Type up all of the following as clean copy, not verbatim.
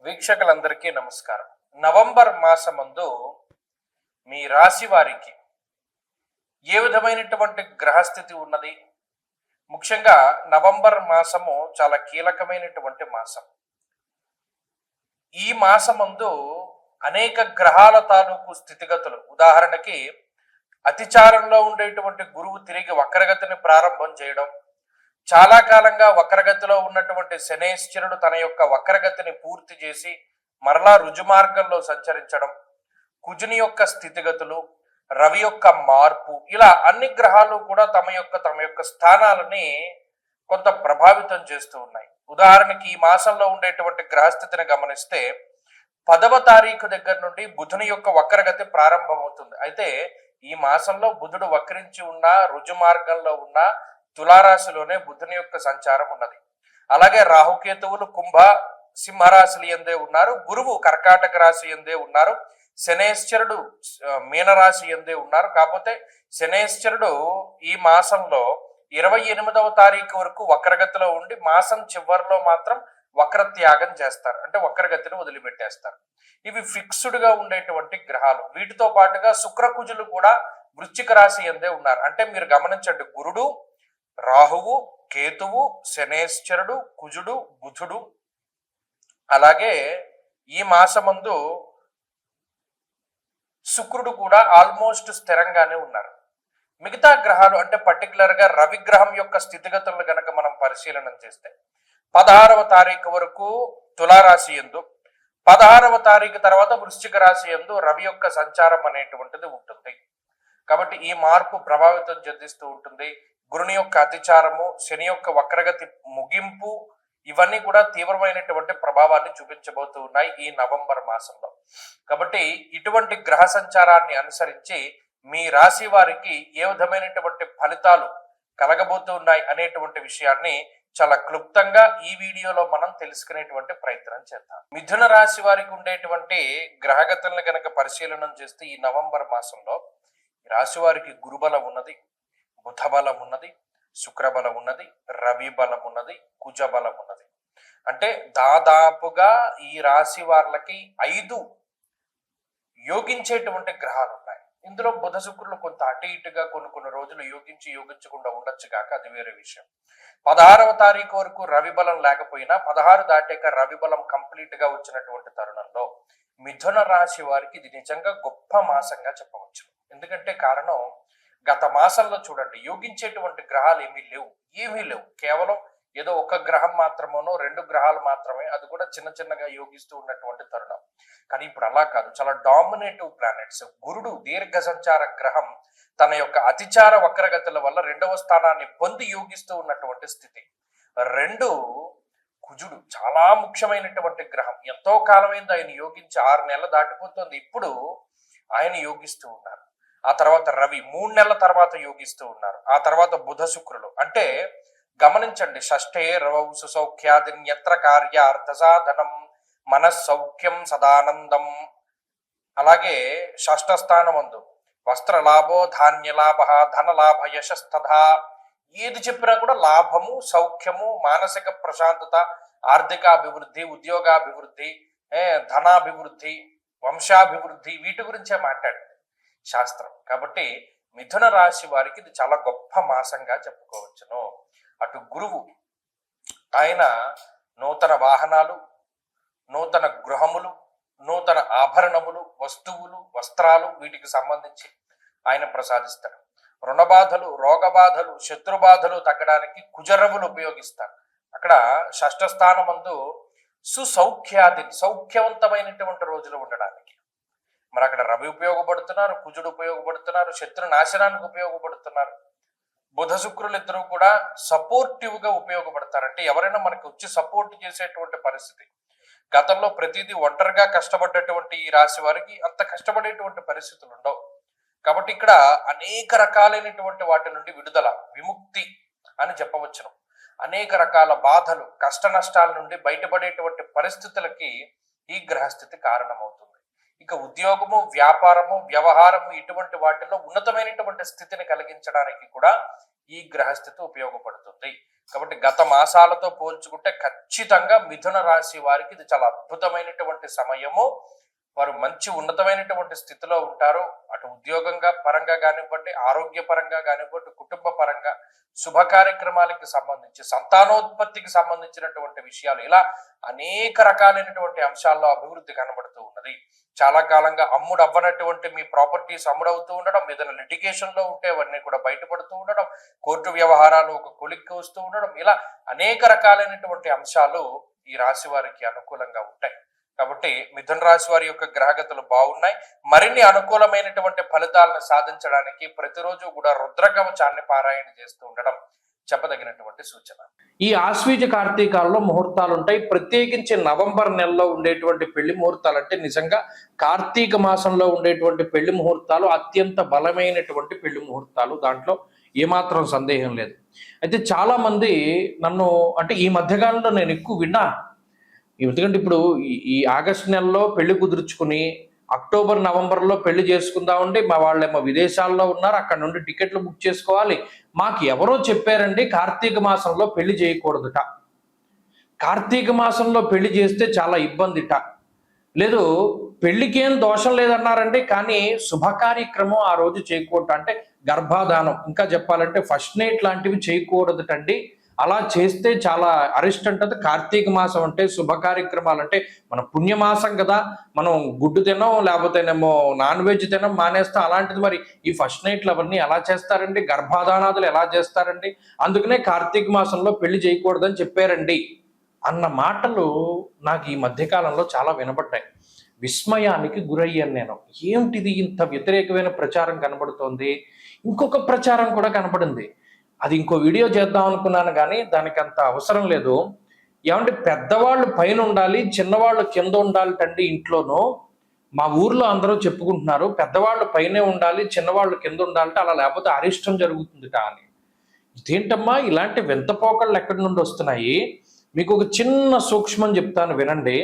వీక్షకులందరికీ నమస్కారం. నవంబర్ మాసమందు మీ రాశి వారికి ఏ విధమైనటువంటి గ్రహస్థితి ఉన్నది? ముఖ్యంగా నవంబర్ మాసము చాలా కీలకమైనటువంటి మాసం. ఈ మాసమందు అనేక గ్రహాల తాలూకు స్థితిగతులు, ఉదాహరణకి అతిచారంలో ఉండేటువంటి గురువు తిరిగి వక్రగతిని ప్రారంభం చేయడం, చాలా కాలంగా వక్రగతిలో ఉన్నటువంటి శనేశ్వరుడు తన యొక్క వక్రగతిని పూర్తి చేసి మరలా రుజుమార్గంలో సంచరించడం, కుజుని యొక్క స్థితిగతులు, రవి యొక్క మార్పు, ఇలా అన్ని గ్రహాలు కూడా తమ యొక్క స్థానాలని కొంత ప్రభావితం చేస్తూ ఉన్నాయి. ఉదాహరణకి ఈ మాసంలో ఉండేటువంటి గ్రహస్థితిని గమనిస్తే 10వ తారీఖు దగ్గర నుండి బుధుని యొక్క వక్రగతి ప్రారంభమవుతుంది. అయితే ఈ మాసంలో బుధుడు వక్రించి ఉన్న రుజు మార్గంలో ఉన్న తులారాశిలోనే బుధుని యొక్క సంచారం ఉన్నది. అలాగే రాహుకేతువులు కుంభ సింహరాశులు ఎందే ఉన్నారు, గురువు కర్కాటక రాశి ఎందే ఉన్నారు, శనేశ్వరుడు మీనరాశి ఎందే ఉన్నారు. కాకపోతే శనేశ్వరుడు ఈ మాసంలో 28వ తారీఖు వరకు వక్రగతిలో ఉండి మాసం చివరిలో మాత్రం వక్రత్యాగం చేస్తారు, అంటే వక్రగతిని వదిలిపెట్టేస్తారు. ఇవి ఫిక్స్డ్ గా ఉండేటువంటి గ్రహాలు. వీటితో పాటుగా శుక్రకుజులు కూడా వృశ్చిక రాశి ఎందే ఉన్నారు. అంటే మీరు గమనించండి, గురుడు, రాహువు, కేతువు, శనేశ్వరుడు, కుజుడు, బుధుడు, అలాగే ఈ మాసమందు శుక్రుడు కూడా ఆల్మోస్ట్ స్థిరంగానే ఉన్నారు. మిగతా గ్రహాలు అంటే పర్టికులర్ గా రవి గ్రహం యొక్క స్థితిగతులను గనక మనం పరిశీలన చేస్తే 16వ తారీఖు వరకు తులారాశి యందు, 16వ తారీఖు తర్వాత వృశ్చిక రాశి యందు రవి యొక్క సంచారం అనేటువంటిది ఉంటుంది. కాబట్టి ఈ మార్పు ప్రభావితం చెందిస్తూ ఉంటుంది. గురుని యొక్క అతిచారము, శని యొక్క వక్రగతి ముగింపు, ఇవన్నీ కూడా తీవ్రమైనటువంటి ప్రభావాన్ని చూపించబోతూ ఉన్నాయి ఈ నవంబర్ మాసంలో. కాబట్టి ఇటువంటి గ్రహ సంచారాన్ని అనుసరించి మీ రాశి వారికి ఏ విధమైనటువంటి ఫలితాలు కలగబోతూ ఉన్నాయి అనేటువంటి విషయాన్ని చాలా క్లుప్తంగా ఈ వీడియోలో మనం తెలుసుకునేటువంటి ప్రయత్నం చేద్దాం. మిథున రాశి వారికి ఉండేటువంటి గ్రహగతులను కనుక పరిశీలన చేస్తే ఈ నవంబర్ మాసంలో రాశి వారికి గురుబలం ఉన్నది, బుధ బలం ఉన్నది, శుక్రబలం ఉన్నది, రవి బలం ఉన్నది, కుజ బలం ఉన్నది. అంటే దాదాపుగా ఈ రాశి వాళ్ళకి 5 యోగించేటువంటి గ్రహాలు ఉన్నాయి. ఇందులో బుధ శుక్రులు కొంత అటు ఇటుగా కొన్ని రోజులు యోగించకుండా ఉండొచ్చు కాక అది వేరే విషయం. 16వ తారీఖు వరకు రవి బలం లేకపోయినా 16 దాటాక రవి బలం కంప్లీట్ గా వచ్చినటువంటి తరుణంలో మిథున రాశి వారికి ఇది నిజంగా గొప్ప మాసంగా చెప్పవచ్చు. ఎందుకంటే కారణం, గత మాసంలో చూడండి యోగించేటువంటి గ్రహాలు ఏమీ లేవు. కేవలం ఏదో ఒక గ్రహం మాత్రమేనో 2 గ్రహాలు మాత్రమే, అది కూడా చిన్నగా యోగిస్తూ ఉన్నటువంటి తరుణం. కానీ ఇప్పుడు అలా కాదు, చాలా డామినేటివ్ ప్లానెట్స్. గురుడు దీర్ఘ సంచార గ్రహం తన యొక్క అతిచార వక్రగతుల వల్ల 2వ స్థానాన్ని పొంది యోగిస్తూ ఉన్నటువంటి స్థితి. 2 కుజుడు చాలా ముఖ్యమైనటువంటి గ్రహం. ఎంతో కాలమైంది ఆయన యోగించి, 6 నెలలు దాటిపోతుంది. ఇప్పుడు ఆయన యోగిస్తూ ఉన్నారు. ఆ తర్వాత రవి 3 నెలల తర్వాత యోగిస్తూ ఉన్నారు. ఆ తర్వాత బుధ శుక్రులు. అంటే గమనించండి, షష్ఠే రవౌ సుసౌఖ్యాదిన్యత్ర కార్య అర్థసాధనం మనస్సౌఖ్యం సదానందం. అలాగే షష్ఠ స్థానమందు వస్త్రలాభో ధాన్యలాభ ధనలాభ యశస్తథా. ఏది చెప్పినా కూడా లాభము, సౌఖ్యము, మానసిక ప్రశాంతత, ఆర్థికాభివృద్ధి, ఉద్యోగాభివృద్ధి, ధనాభివృద్ధి, వంశాభివృద్ధి, వీటి గురించే మాట్లాడింది శాస్త్రం. కాబట్టి మిథున రాశి వారికి ఇది చాలా గొప్ప మాసంగా చెప్పుకోవచ్చును. అటు గురువు ఆయన నూతన వాహనాలు, నూతన గృహములు, నూతన ఆభరణములు, వస్తువులు, వస్త్రాలు, వీటికి సంబంధించి ఆయన ప్రసాదిస్తాడు. రుణబాధలు, రోగబాధలు, శత్రుబాధలు తగ్గడానికి కుజరవులు ఉపయోగిస్తారు. అక్కడ షష్ఠ స్థానమందు సుసౌఖ్యాది, సౌఖ్యవంతమైనటువంటి రోజులు ఉండడానికి. మరి అక్కడ రవి ఉపయోగపడుతున్నారు, కుజుడు ఉపయోగపడుతున్నారు, శత్రు నాశనానికి ఉపయోగపడుతున్నారు. బుధ శుక్రులు ఇద్దరు కూడా సపోర్టివ్ గా ఉపయోగపడతారు. అంటే ఎవరైనా మనకి వచ్చి సపోర్ట్ చేసేటువంటి పరిస్థితి. గతంలో ప్రతిదీ ఒంటరిగా కష్టపడ్డటువంటి ఈ రాశి వారికి అంత కష్టపడేటువంటి పరిస్థితులు ఉండవు. కాబట్టి ఇక్కడ అనేక రకాలైనటువంటి వాటి నుండి విడుదల, విముక్తి అని చెప్పవచ్చును. అనేక రకాల బాధలు, కష్ట నష్టాల నుండి బయటపడేటువంటి పరిస్థితులకి ఈ గ్రహస్థితి కారణమవుతుంది. ఇక ఉద్యోగము, వ్యాపారము, వ్యవహారము ఇటువంటి వాటిలో ఉన్నతమైనటువంటి స్థితిని కలిగించడానికి కూడా ఈ గ్రహస్థితి ఉపయోగపడుతుంది. కాబట్టి గత మాసాలతో పోల్చుకుంటే ఖచ్చితంగా మిథున రాశి వారికి ఇది చాలా అద్భుతమైనటువంటి సమయము. వారు మంచి ఉన్నతమైనటువంటి స్థితిలో ఉంటారు. అటు ఉద్యోగంగా పరంగా కానివ్వండి, ఆరోగ్యపరంగా కానివ్వండి, కుటుంబ పరంగా, శుభ కార్యక్రమాలకి సంబంధించి, సంతానోత్పత్తికి సంబంధించినటువంటి విషయాలు, ఇలా అనేక రకాలైనటువంటి అంశాల్లో అభివృద్ధి కనబడుతూ ఉన్నది. చాలా కాలంగా అమ్ముడు అవ్వనటువంటి మీ ప్రాపర్టీస్ అమ్ముడవుతూ ఉండడం, ఏదైనా లిటిగేషన్ లో ఉంటే అవన్నీ కూడా బయటపడుతూ ఉండడం, కోర్టు వ్యవహారాలు ఒక కొలిక్కి వస్తూ ఉండడం, ఇలా అనేక రకాలైనటువంటి అంశాలు ఈ రాశి వారికి అనుకూలంగా ఉంటాయి. కాబట్టి మిథున రాశి వారి యొక్క గ్రహగతులు బాగున్నాయి. మరిన్ని అనుకూలమైనటువంటి ఫలితాలను సాధించడానికి ప్రతిరోజు కూడా రుద్రకవచాన్ని పారాయణ చేస్తూ ఉండడం చెప్పదగినటువంటి సూచన. ఈ ఆశ్వీజ కార్తీకాల్లో ముహూర్తాలు ఉంటాయి. ప్రత్యేకించి నవంబర్ నెలలో ఉండేటువంటి పెళ్లి ముహూర్తాలు అంటే నిజంగా కార్తీక మాసంలో ఉండేటువంటి పెళ్లి ముహూర్తాలు అత్యంత బలమైనటువంటి పెళ్లి ముహూర్తాలు. దాంట్లో ఏమాత్రం సందేహం లేదు. అయితే చాలా మంది నన్ను అంటే ఈ మధ్యకాలంలో నేను ఎక్కువ విన్నాను. ఎందుకంటే ఇప్పుడు ఈ ఆగస్టు నెలలో పెళ్లి కుదుర్చుకుని అక్టోబర్ నవంబర్లో పెళ్లి చేసుకుందామండి, మా వాళ్ళేమో విదేశాల్లో ఉన్నారు, అక్కడ నుండి టికెట్లు బుక్ చేసుకోవాలి. మాకు ఎవరో చెప్పారండి కార్తీక మాసంలో పెళ్లి చేయకూడదుట, కార్తీక మాసంలో పెళ్లి చేస్తే చాలా ఇబ్బందిట, లేదు పెళ్లికి ఏం దోషం లేదన్నారండి, కానీ శుభ కార్యక్రమం ఆ రోజు చేయకూడదు, అంటే గర్భాధానం ఇంకా చెప్పాలంటే ఫస్ట్ నైట్ లాంటివి చేయకూడదుటండి, అలా చేస్తే చాలా అరిస్ట్ అంటది. కార్తీక మాసం అంటే శుభ కార్యక్రమాలు అంటే మన పుణ్యమాసం కదా, మనం గుడ్డు తినం లేకపోతేనేమో నాన్ వెజ్ తినం మానేస్తాం, అలాంటిది మరి ఈ ఫస్ట్ నైట్లు అవన్నీ ఎలా చేస్తారండి, గర్భాధానాదులు ఎలా చేస్తారండి, అందుకనే కార్తీక మాసంలో పెళ్లి చేయకూడదని చెప్పారండి అన్న మాటలు నాకు ఈ మధ్యకాలంలో చాలా వినపడ్డాయి. విస్మయానికి గురయ్యాను నేను. ఏమిటిది ఇంత వ్యతిరేకమైన ప్రచారం కనబడుతోంది. ఇంకొక ప్రచారం కూడా కనపడింది, అది ఇంకో వీడియో చేద్దాం అనుకున్నాను కానీ దానికి అంత అవసరం లేదు. ఏమంటే పెద్దవాళ్ళు పైన ఉండాలి, చిన్నవాళ్ళు కింద ఉండాలి తండ్రి ఇంట్లోనూ. మా ఊర్లో అందరూ చెప్పుకుంటున్నారు పెద్దవాళ్ళు పైనే ఉండాలి, చిన్నవాళ్ళు కింద ఉండాలంటే, అలా లేకపోతే అరిష్టం జరుగుతుందిట అని. ఇదేంటమ్మా ఇలాంటి వింత పోకళ్ళు ఎక్కడి నుండి వస్తున్నాయి? మీకు ఒక చిన్న సూక్ష్మం చెప్తాను వినండి.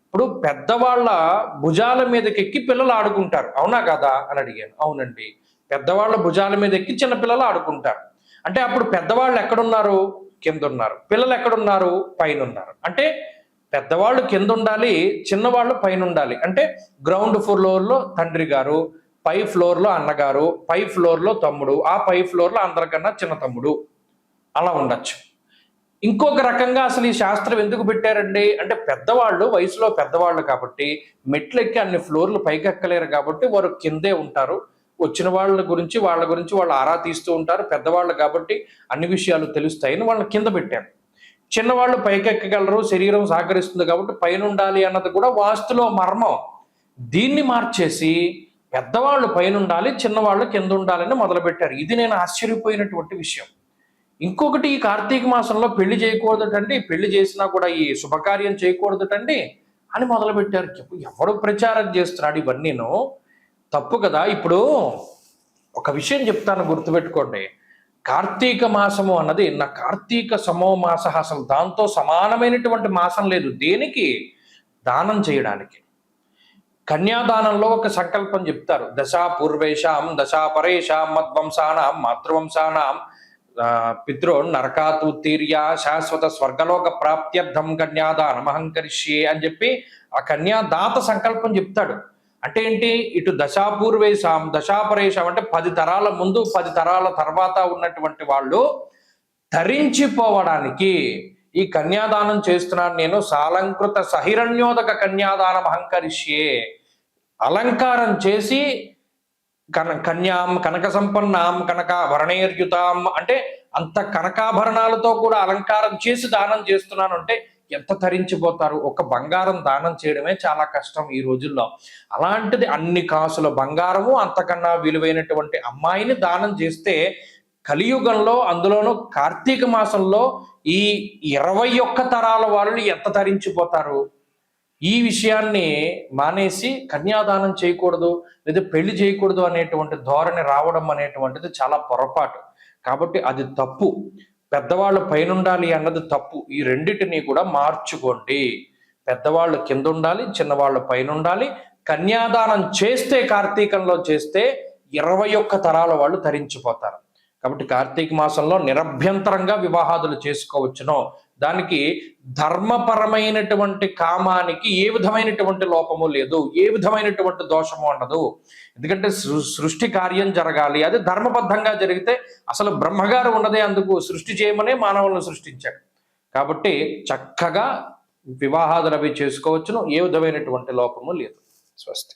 ఇప్పుడు పెద్దవాళ్ళ భుజాల మీదకి ఎక్కి పిల్లలు ఆడుకుంటారు, అవునా కదా అని అడిగాను. అవునండి, పెద్దవాళ్ళ భుజాల మీద ఎక్కి చిన్నపిల్లలు ఆడుకుంటారు. అంటే అప్పుడు పెద్దవాళ్ళు ఎక్కడున్నారు? కింద ఉన్నారు. పిల్లలు ఎక్కడున్నారు? పైన ఉన్నారు. అంటే పెద్దవాళ్ళు కింద ఉండాలి, చిన్నవాళ్ళు పైన ఉండాలి. అంటే గ్రౌండ్ ఫ్లోర్లో తండ్రి గారు, పై ఫ్లోర్లో అన్నగారు, పై ఫ్లోర్లో తమ్ముడు, ఆ పై ఫ్లోర్లో అందరికన్నా చిన్న తమ్ముడు, అలా ఉండొచ్చు. ఇంకొక రకంగా అసలు ఈ శాస్త్రం ఎందుకు పెట్టారండి అంటే పెద్దవాళ్ళు వయసులో పెద్దవాళ్ళు కాబట్టి మెట్లెక్కి అన్ని ఫ్లోర్లు పైకి ఎక్కలేరు కాబట్టి వారు కిందే ఉంటారు. వచ్చిన వాళ్ళ గురించి వాళ్ళు ఆరా తీస్తూ ఉంటారు. పెద్దవాళ్ళు కాబట్టి అన్ని విషయాలు తెలుస్తాయని వాళ్ళని కింద పెట్టారు. చిన్నవాళ్ళు పైకెక్కగలరు, శరీరం సహకరిస్తుంది కాబట్టి పైన ఉండాలి అన్నది కూడా వాస్తులో మర్మం. దీన్ని మార్చేసి పెద్దవాళ్ళు పైన ఉండాలి, చిన్నవాళ్ళు కింద ఉండాలని మొదలుపెట్టారు. ఇది నేను ఆశ్చర్యపోయినటువంటి విషయం. ఇంకొకటి, ఈ కార్తీక మాసంలో పెళ్లి చేయకూడదటండి, పెళ్లి చేసినా కూడా ఈ శుభకార్యం చేయకూడదటండి అని మొదలుపెట్టారు. ఎవడు ప్రచారం చేస్తున్నాడు? ఇవన్నీను తప్పు కదా. ఇప్పుడు ఒక విషయం చెప్తాను, గుర్తుపెట్టుకోండి. కార్తీక మాసము అన్నది నా కార్తీక సమో మాస, అసలు దాంతో సమానమైనటువంటి మాసం లేదు. దేనికి? దానం చేయడానికి. కన్యాదానంలో ఒక సంకల్పం చెప్తారు, దశా పూర్వేషాం దశా పరేషాం మద్వంశానాం మాతృవంశానాం పితృ నరకాతుత్తీర్య శాశ్వత స్వర్గలోక ప్రాప్త్యర్థం కన్యాదానం అహంకరిష్యే అని చెప్పి ఆ కన్యాదాత సంకల్పం చెప్తాడు. అంటే ఏంటి? ఇటు దశాపూర్వేశాం దశాపరేషాం అంటే 10 తరాల ముందు 10 తరాల తర్వాత ఉన్నటువంటి వాళ్ళు ధరించిపోవడానికి ఈ కన్యాదానం చేస్తున్నాను నేను. సాలంకృత సహిరణ్యోదక కన్యాదానం అహంకరిష్యే, అలంకారం చేసి కన్యాం కనక సంపన్నాం కనకాభరణేర్యుతాం అంటే అంత కనకాభరణాలతో కూడా అలంకారం చేసి దానం చేస్తున్నాను అంటే ఎంత తరించిపోతారు. ఒక బంగారం దానం చేయడమే చాలా కష్టం ఈ రోజుల్లో. అలాంటిది అన్ని కాసుల బంగారము, అంతకన్నా విలువైనటువంటి అమ్మాయిని దానం చేస్తే కలియుగంలో, అందులోనూ కార్తీక మాసంలో ఈ 21 తరాల వాళ్ళు ఎంత తరించిపోతారు. ఈ విషయాన్ని మానేసి కన్యాదానం చేయకూడదు లేదా పెళ్లి చేయకూడదు అనేటువంటి ధోరణి రావడం అనేటువంటిది చాలా పొరపాటు. కాబట్టి అది తప్పు. పెద్దవాళ్ళు పైన ఉండాలి అన్నది తప్పు. ఈ రెండిటిని కూడా మార్చుకోండి. పెద్దవాళ్ళు కింద ఉండాలి, చిన్నవాళ్ళు పైన ఉండాలి. కన్యాదానం చేస్తే కార్తీకంలో చేస్తే 21 తరాల వాళ్ళు తరించిపోతారు. కాబట్టి కార్తీక మాసంలో నిరభ్యంతరంగా వివాహాదులు చేసుకోవచ్చునో, దానికి ధర్మపరమైనటువంటి కామానికి ఏ విధమైనటువంటి లోపము లేదు, ఏ విధమైనటువంటి దోషము ఉండదు. ఎందుకంటే సృష్టి కార్యం జరగాలి, అది ధర్మబద్ధంగా జరిగితే అసలు బ్రహ్మగారు ఉన్నదే అందుకు, సృష్టి చేయమనే మానవులను సృష్టించాడు. కాబట్టి చక్కగా వివాహాదులు అవి చేసుకోవచ్చును, ఏ విధమైనటువంటి లోపము లేదు. స్వస్తి.